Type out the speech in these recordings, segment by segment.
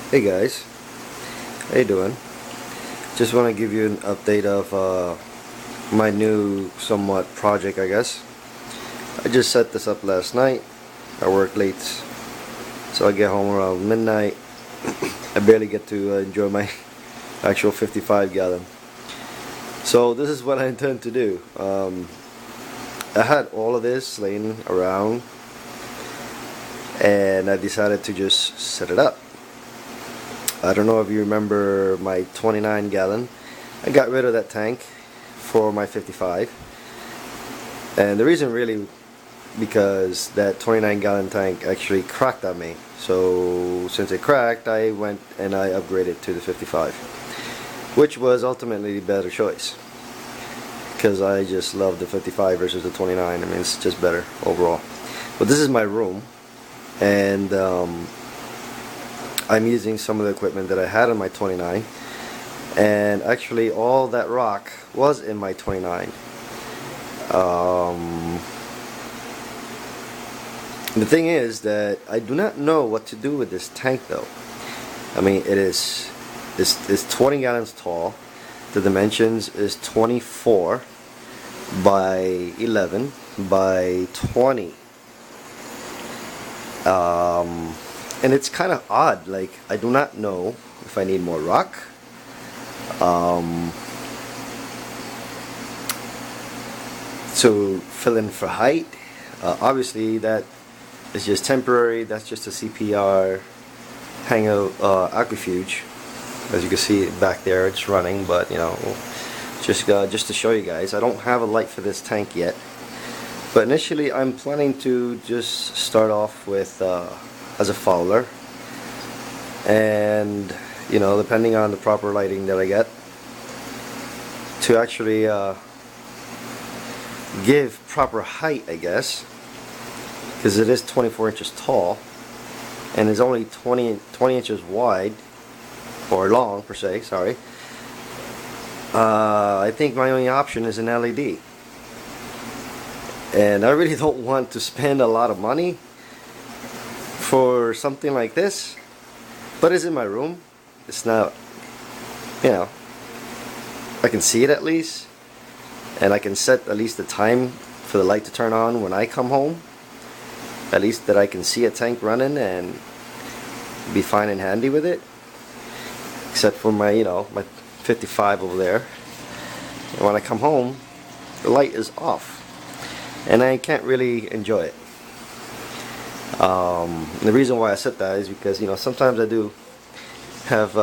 Hey guys, how you doing? Just want to give you an update of my new somewhat project, I guess. I just set this up last night. I work late, so I get home around midnight. I barely get to enjoy my actual 55 gallon. So this is what I intend to do. I had all of this laying around, and I decided to just set it up. I don't know if you remember my 29 gallon. I got rid of that tank for my 55, and the reason really because that 29 gallon tank actually cracked on me. So since it cracked, I went and I upgraded to the 55, which was ultimately the better choice because I just love the 55 versus the 29. I mean, it's just better overall. But this is my room, and I'm using some of the equipment that I had on my 29, and actually all that rock was in my 29. The thing is that I do not know what to do with this tank though. I mean, it's 20 gallons tall. The dimensions is 24 by 11 by 20. And it's kind of odd. Like, I do not know if I need more rock. To fill in for height. Obviously, that is just temporary. That's just a CPR AquaFuge. As you can see back there, it's running. But you know, just to show you guys, I don't have a light for this tank yet. But initially, I'm planning to just start off with as a FOWLER, and you know, depending on the proper lighting that I get, to actually give proper height, I guess, because it is 24 inches tall and is only 20 inches wide, or long per se, sorry. I think my only option is an LED, and I really don't want to spend a lot of money for something like this, but it's in my room. It's not, you know, I can see it at least, and I can set at least the time for the light to turn on when I come home, at least that I can see a tank running and be fine and handy with it, except for my, you know, my 55 over there. And when I come home, the light is off and I can't really enjoy it. The reason why I said that is because, you know, sometimes I do have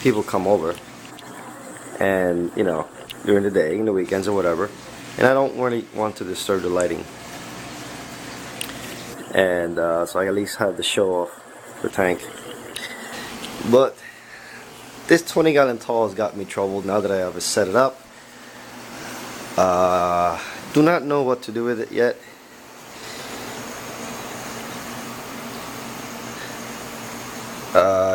people come over, and you know, during the day, in the weekends or whatever, and I don't really want to disturb the lighting, and so I at least have to show off the tank. But this 20 gallon tall has got me troubled now that I have set it up. Do not know what to do with it yet.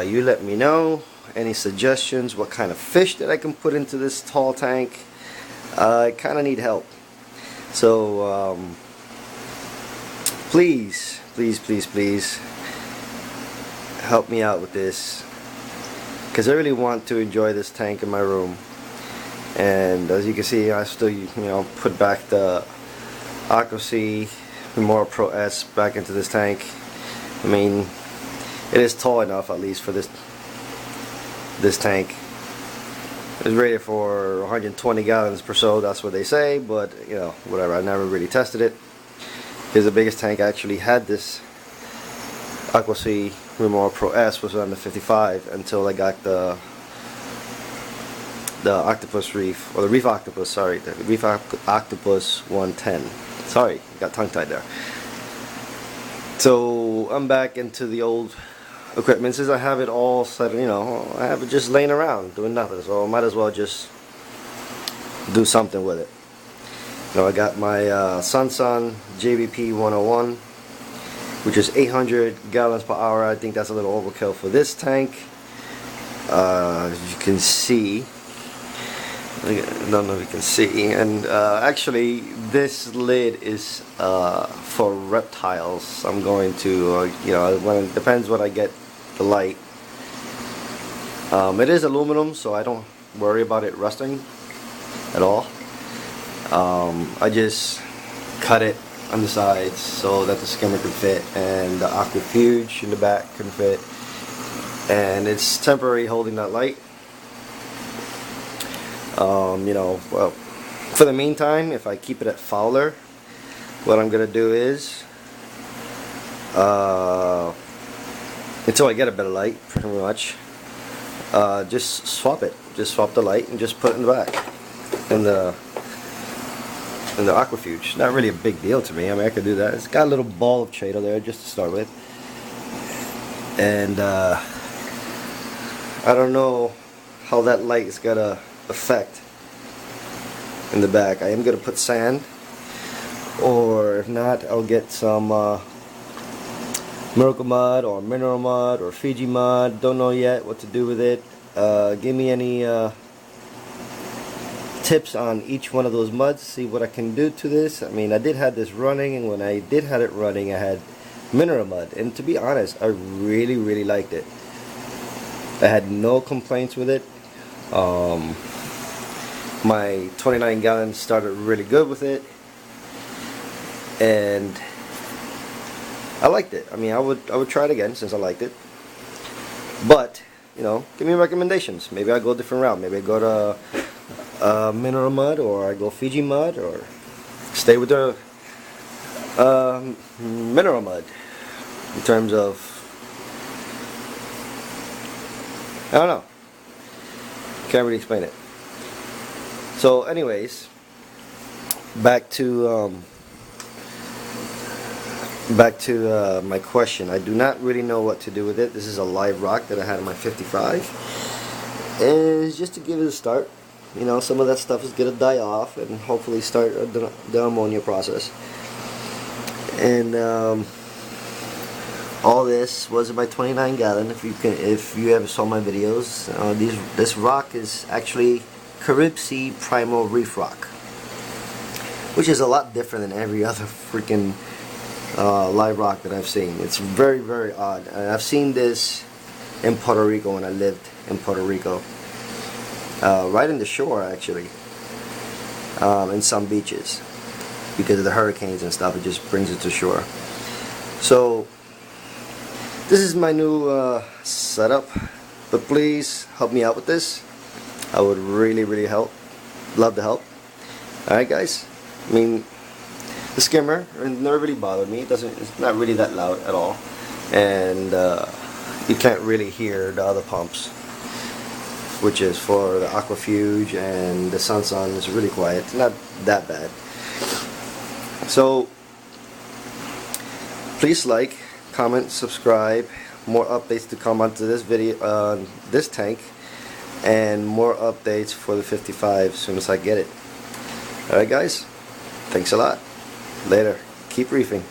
You let me know any suggestions, what kind of fish that I can put into this tall tank. I kind of need help, so please help me out with this, because I really want to enjoy this tank in my room. And as you can see, I still, you know, put back the AquaC Remora Pro S back into this tank. I mean, it is tall enough at least for this tank. It's rated for 120 gallons per so, that's what they say, but you know, whatever. I never really tested it because the biggest tank I actually had this AquaC Remora Pro S was on the 55 until I got the octopus reef, or the reef octopus, sorry, the reef octopus 110. Sorry, got tongue tied there. So I'm back into the old equipment since I have it all set. You know, I have it just laying around doing nothing, so I might as well just do something with it. You know, I got my Sunsun JBP 101, which is 800 gallons per hour. I think that's a little overkill for this tank. As you can see, I don't know if you can see, and actually this lid is for reptiles. I'm going to, you know, when it depends what I get the light. It is aluminum, so I don't worry about it rusting at all. I just cut it on the sides so that the skimmer could fit and the AquaFuge in the back can fit, and it's temporary holding that light. You know, well, for the meantime, if I keep it at FOWLER, what I'm gonna do is until I get a better light, pretty much, just swap it. Just swap the light and just put it in the back in the AquaFuge. Not really a big deal to me. I mean, I could do that. It's got a little ball of Trado there just to start with, and I don't know how that light is gonna affect in the back. I am gonna put sand, or if not, I'll get some Miracle Mud or Mineral Mud or Fiji Mud. Don't know yet what to do with it. Give me any tips on each one of those muds, see what I can do to this. I mean, I did have this running, and when I did have it running, I had Mineral Mud, and to be honest, I really liked it. I had no complaints with it. My 29 gallon started really good with it, and I liked it. I mean, I would try it again since I liked it. But you know, give me recommendations. Maybe I go a different route. Maybe I go to Mineral Mud, or I go Fiji Mud, or stay with the Mineral Mud in terms of, I don't know. Can't really explain it. So anyways, back to my question. I do not really know what to do with it. This is a live rock that I had in my 55, and it's just to give it a start. You know, some of that stuff is gonna die off, and hopefully start the ammonia process. And all this was in my 29 gallon. If you ever saw my videos, this rock is actually Carib Sea Primal Reef rock, which is a lot different than every other freaking live rock that I've seen. It's very odd. And I've seen this in Puerto Rico when I lived in Puerto Rico, right in the shore actually, in some beaches, because of the hurricanes and stuff. It just brings it to shore. So this is my new setup, but please help me out with this. I would really love to help. Alright guys, I mean, the skimmer never really bothered me. It's not really that loud at all, and you can't really hear the other pumps, which is for the AquaFuge and the Sunsun. Is really quiet. It's not that bad. So please like, comment, subscribe. More updates to come onto this video, this tank, and more updates for the 55 as soon as I get it. Alright guys, thanks a lot. Later. Keep reefing.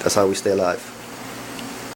That's how we stay alive.